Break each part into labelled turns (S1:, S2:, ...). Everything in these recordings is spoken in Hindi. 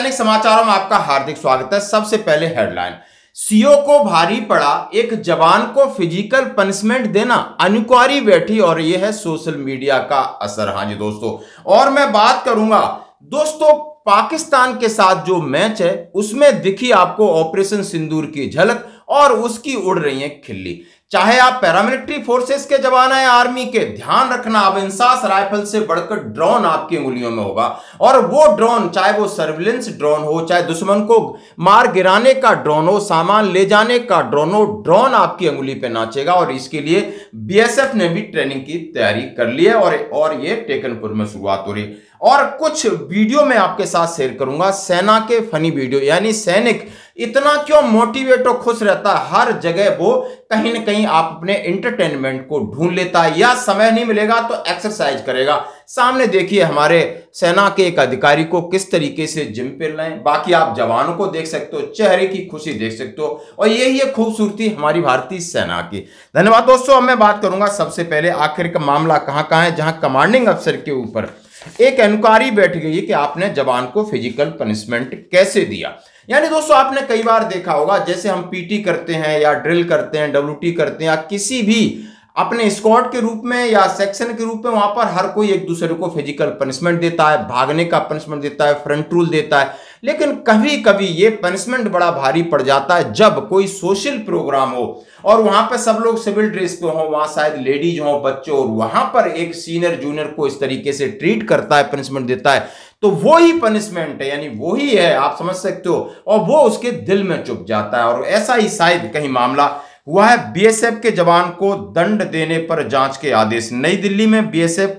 S1: दैनिक समाचारों में आपका हार्दिक स्वागत है। सबसे पहले हेडलाइन, सीओ को भारी पड़ा, एक जवान को फिजिकल पनिशमेंट देना, अनुकारी बैठी और यह है सोशल मीडिया का असर। हाँ जी दोस्तों, और मैं बात करूंगा दोस्तों पाकिस्तान के साथ जो मैच है उसमें दिखी आपको ऑपरेशन सिंदूर की झलक और उसकी उड़ रही है खिल्ली। चाहे आप पैरामिलिट्री फोर्सेस के जवान हैं, आर्मी के, ध्यान रखना अब इंसास राइफल से बढ़कर ड्रोन आपकी उंगलियों में होगा। और वो ड्रोन, चाहे वो सर्विलेंस ड्रोन हो, चाहे दुश्मन को मार गिराने का ड्रोन हो, सामान ले जाने का ड्रोन हो, ड्रोन आपकी अंगुली पे नाचेगा। और इसके लिए बीएसएफ ने भी ट्रेनिंग की तैयारी कर ली है और ये टेकनपुर में शुरुआत हो रही है। और कुछ वीडियो में आपके साथ शेयर करूंगा, सेना के फनी वीडियो, यानी सैनिक इतना क्यों मोटिवेट और खुश रहता है, हर जगह वो कहीं ना कहीं आप अपने एंटरटेनमेंट को ढूंढ लेता है, या समय नहीं मिलेगा तो एक्सरसाइज करेगा। सामने देखिए हमारे सेना के एक अधिकारी को किस तरीके से जिम पे लाएं, बाकी आप जवानों को देख सकते हो, चेहरे की खुशी देख सकते हो, और यही है खूबसूरती हमारी भारतीय सेना की। धन्यवाद दोस्तों। अब मैं बात करूंगा सबसे पहले आखिर का मामला कहां है, जहां कमांडिंग अफसर के ऊपर एक इंक्वायरी बैठ गई कि आपने जवान को फिजिकल पनिशमेंट कैसे दिया। यानी दोस्तों आपने कई बार देखा होगा, जैसे हम पीटी करते हैं या ड्रिल करते हैं, डब्ल्यूटी करते हैं, या किसी भी अपने स्क्वाड के रूप में या सेक्शन के रूप में, वहां पर हर कोई एक दूसरे को फिजिकल पनिशमेंट देता है, भागने का पनिशमेंट देता है, फ्रंट रूल देता है। लेकिन कभी कभी ये पनिशमेंट बड़ा भारी पड़ जाता है जब कोई सोशल प्रोग्राम हो और वहां पर सब लोग सिविल ड्रेस पे हो, वहां शायद लेडीज हो, बच्चे, और वहां पर एक सीनियर जूनियर को इस तरीके से ट्रीट करता है, पनिशमेंट देता है, तो वो ही पनिशमेंट है, यानी वो ही है, आप समझ सकते हो, और वो उसके दिल में चुभ जाता है। और ऐसा ही शायद कहीं मामला हुआ है। बीएसएफ के जवान को दंड देने पर जांच के आदेश। नई दिल्ली में बीएसएफ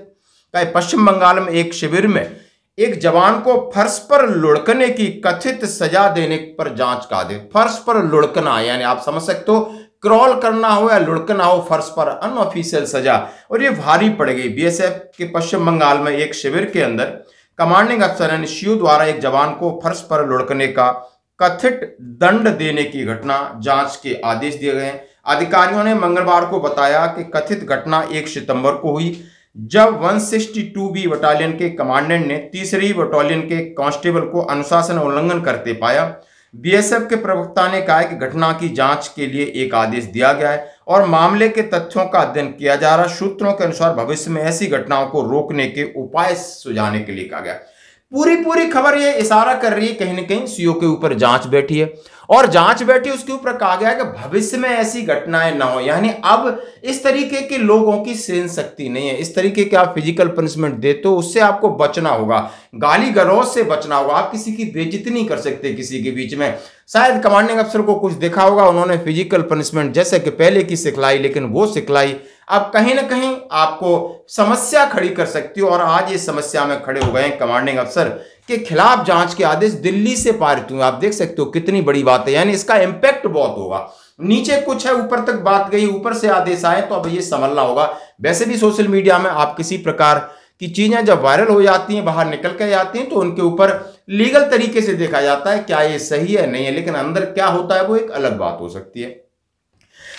S1: का पश्चिम बंगाल में एक शिविर में एक जवान को फर्श पर लुढ़कने की कथित सजा देने पर जांच का आदेश। फर्श पर लुढ़कना, यानी आप समझ सकते हो, क्रॉल करना हो या लुढ़कना हो फर्श पर, अनऑफिशियल सजा, और ये भारी पड़ गई। बीएसएफ के पश्चिम बंगाल में एक शिविर के अंदर कमांडिंग अफसर यानी सीओ द्वारा एक जवान को फर्श पर लुढ़कने का कथित दंड देने की घटना जांच के आदेश दिए गए हैं। अधिकारियों ने मंगलवार को बताया कि कथित घटना 1 सितंबर को हुई, जब 162B बटालियन के कमांडेंट ने 3री बटालियन के कांस्टेबल को अनुशासन उल्लंघन करते पाया। बीएसएफ के प्रवक्ता ने कहा कि घटना की जांच के लिए एक आदेश दिया गया है और मामले के तथ्यों का अध्ययन किया जा रहा है। सूत्रों के अनुसार भविष्य में ऐसी घटनाओं को रोकने के उपाय सुझाने के लिए कहा गया। पूरी खबर ये इशारा कर रही है कहीं ना कहीं सीओ के ऊपर जांच बैठी है, और जांच बैठी उसके ऊपर कहा गया कि भविष्य में ऐसी घटनाएं ना हो। यानी अब इस तरीके के लोगों की सहन शक्ति नहीं है, इस तरीके के आप फिजिकल पनिशमेंट देते हो, उससे आपको बचना होगा, गाली गलौज से बचना होगा। आप किसी की बेइज्जती नहीं कर सकते किसी के बीच में। शायद कमांडिंग अफसर को कुछ देखा होगा, उन्होंने फिजिकल पनिशमेंट जैसे कि पहले की सिखलाई, लेकिन वो सिखलाई अब कहीं ना कहीं आपको समस्या खड़ी कर सकती हो। और आज ये समस्या में खड़े हो गए हैं कमांडिंग अफसर के खिलाफ जांच के आदेश दिल्ली से पारित हुए। आप देख सकते हो कितनी बड़ी बात है, यानी इसका इंपैक्ट बहुत होगा। नीचे कुछ है, ऊपर तक बात गई, ऊपर से आदेश आए, तो अब ये संभलना होगा। वैसे भी सोशल मीडिया में आप किसी प्रकार की चीजें जब वायरल हो जाती हैं, बाहर निकल के जाती हैं, तो उनके ऊपर लीगल तरीके से देखा जाता है क्या ये सही है नहीं है, लेकिन अंदर क्या होता है वो एक अलग बात हो सकती है।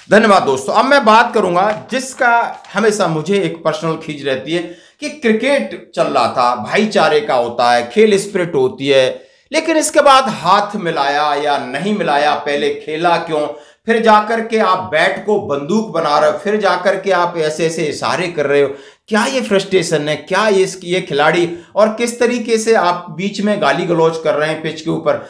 S1: धन्यवाद दोस्तों। अब मैं बात करूंगा जिसका हमेशा मुझे एक पर्सनल खींच रहती है कि क्रिकेट चल रहा था, भाईचारे का होता है, खेल स्पिरिट होती है, लेकिन इसके बाद हाथ मिलाया या नहीं मिलाया, पहले खेला क्यों, फिर जाकर के आप बैट को बंदूक बना रहे हो, फिर जाकर के आप ऐसे ऐसे इशारे कर रहे हो, क्या ये फ्रस्ट्रेशन है, क्या ये खिलाड़ी, और किस तरीके से आप बीच में गाली गलौज कर रहे हैं पिच के ऊपर।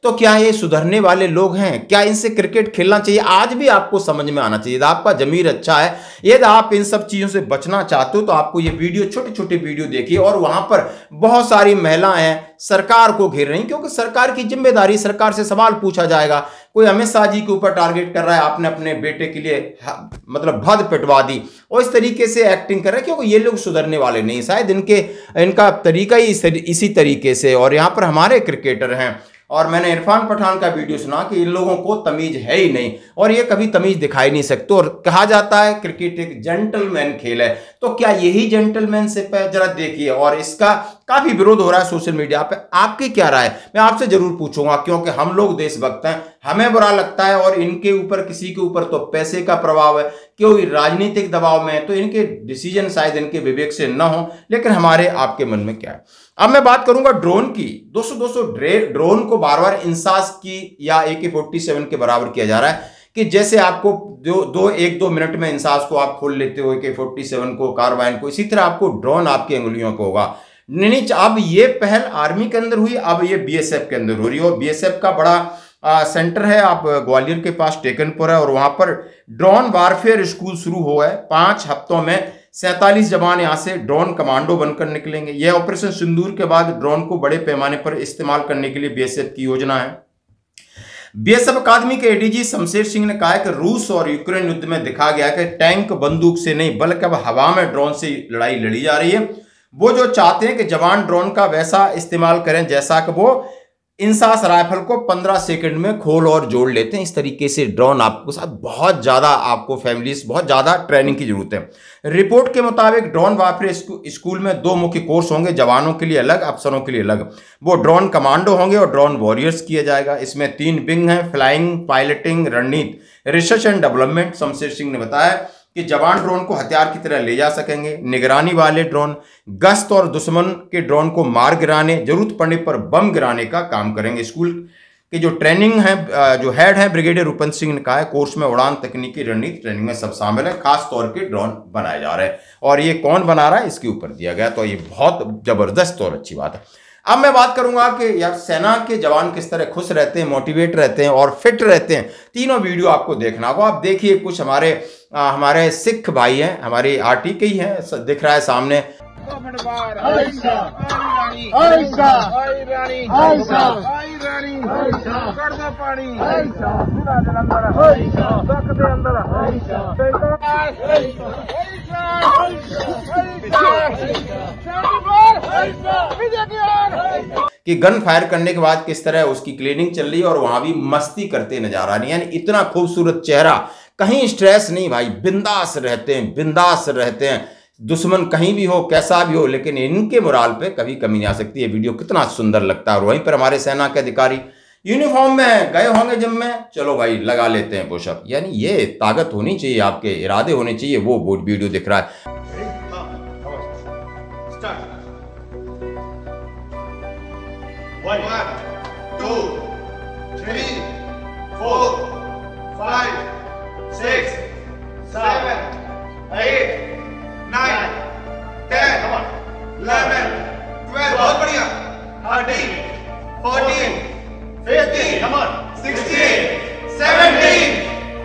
S1: तो क्या ये सुधरने वाले लोग हैं? क्या इनसे क्रिकेट खेलना चाहिए? आज भी आपको समझ में आना चाहिए। यदि आपका जमीर अच्छा है, यदि आप इन सब चीजों से बचना चाहते हो, तो आपको ये वीडियो, छोटे छोटे वीडियो देखिए। और वहां पर बहुत सारी महिलाएं हैं सरकार को घेर रही, क्योंकि सरकार की जिम्मेदारी, सरकार से सवाल पूछा जाएगा। कोई अमित शाह जी के ऊपर टारगेट कर रहा है, आपने अपने बेटे के लिए मतलब भद पिटवा दी, और इस तरीके से एक्टिंग कर रहे हैं, क्योंकि ये लोग सुधरने वाले नहीं, शायद इनका तरीका ही इसी तरीके से। और यहाँ पर हमारे क्रिकेटर हैं, और मैंने इरफान पठान का वीडियो सुना कि इन लोगों को तमीज है ही नहीं और ये कभी तमीज दिखाई नहीं सकते। और कहा जाता है क्रिकेट एक जेंटलमैन खेल है, तो क्या यही जेंटलमैनशिप है? जरा देखिए। और इसका काफी विरोध हो रहा है सोशल मीडिया पे। आपकी क्या राय? मैं आपसे जरूर पूछूंगा, क्योंकि हम लोग देशभक्त हैं, हमें बुरा लगता है और इनके ऊपर, किसी के ऊपर तो पैसे का प्रभाव है, कोई राजनीतिक दबाव में है, तो इनके डिसीजन शायद इनके विवेक से न हो, लेकिन हमारे आपके मन में क्या है। अब मैं बात करूंगा ड्रोन की। 200 ड्रोन को बार बार इंसास की या AK-47 के बराबर किया जा रहा है कि जैसे आपको एक दो मिनट में इंसास को आप खोल लेते हो, AK-47 को, कार्बाइन को, इसी तरह आपको ड्रोन आपकी अंगुलियों को होगा। नहीं, अब ये पहल आर्मी के अंदर हुई, अब ये BSF के अंदर हो रही है। BSF का बड़ा सेंटर है, आप ग्वालियर के पास टेकनपुर है, और वहां पर ड्रोन वारफेयर स्कूल शुरू हुआ है। 5 हफ्तों में 47 जवान यहां से ड्रोन कमांडो बनकर निकलेंगे। यह ऑपरेशन सिंदूर के बाद ड्रोन को बड़े पैमाने पर इस्तेमाल करने के लिए BSF की योजना है। BSF अकादमी के ADG शमशेर सिंह ने कहा है कि रूस और यूक्रेन युद्ध में दिखा गया कि टैंक बंदूक से नहीं, बल्कि अब हवा में ड्रोन से लड़ाई लड़ी जा रही है। वो जो चाहते हैं कि जवान ड्रोन का वैसा इस्तेमाल करें जैसा कि वो इंसास राइफल को 15 सेकंड में खोल और जोड़ लेते हैं। इस तरीके से ड्रोन आपको साथ बहुत ज्यादा, आपको फैमिलीज बहुत ज्यादा ट्रेनिंग की जरूरत है। रिपोर्ट के मुताबिक ड्रोन वारफेयर स्कूल में 2 मुख्य कोर्स होंगे, जवानों के लिए अलग, अफसरों के लिए अलग। वो ड्रोन कमांडो होंगे और ड्रोन वॉरियर्स किया जाएगा। इसमें 3 विंग हैं, फ्लाइंग, पायलटिंग, रणनीति, research and development. Shamsher Singh ने बताया कि जवान ड्रोन को हथियार की तरह ले जा सकेंगे, निगरानी वाले ड्रोन, गश्त और दुश्मन के ड्रोन को मार गिराने, जरूरत पड़ने पर बम गिराने का काम करेंगे। स्कूल के जो ट्रेनिंग है, जो हेड है ब्रिगेडियर रूपन सिंह ने कहा है, कोर्स में उड़ान, तकनीकी, रणनीति ट्रेनिंग में सब शामिल है। खास तौर के ड्रोन बनाए जा रहे हैं और ये कौन बना रहा है इसके ऊपर दिया गया, तो ये बहुत जबरदस्त और अच्छी बात है। अब मैं बात करूंगा कि यार सेना के जवान किस तरह खुश रहते हैं, मोटिवेट रहते हैं और फिट रहते हैं। तीनों वीडियो आपको देखना होगा। आप देखिए, कुछ हमारे सिख भाई हैं, हमारे RT के ही हैं, दिख रहा है सामने। कि गन फायर करने के बाद किस तरह उसकी क्लीनिंग चल रही है और वहां भी मस्ती करते नजर आ रही है। यानी इतना खूबसूरत चेहरा, कहीं स्ट्रेस नहीं भाई, बिंदास रहते हैं, बिंदास रहते हैं। दुश्मन कहीं भी हो, कैसा भी हो, लेकिन इनके मोराल पे कभी कमी नहीं आ सकती। ये वीडियो कितना सुंदर लगता है। और वहीं पर हमारे सेना के अधिकारी यूनिफॉर्म में गए होंगे जिम में, चलो भाई लगा लेते हैं पुशअप। यानी ये ताकत होनी चाहिए, आपके इरादे होने चाहिए। वो वीडियो दिख रहा है।
S2: 1 2 3 4 5 6 7 8 9 10 11 12, बहुत बढ़िया, 13 14 15 16 17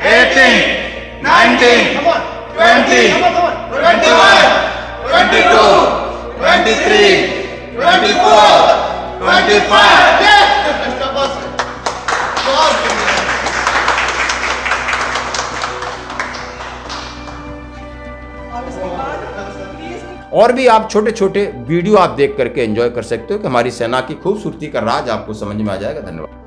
S2: 18 19 20 21 22 23 24 25.
S1: और भी आप छोटे छोटे वीडियो आप देख करके एंजॉय कर सकते हो कि हमारी सेना की खूबसूरती का राज आपको समझ में आ जाएगा। धन्यवाद।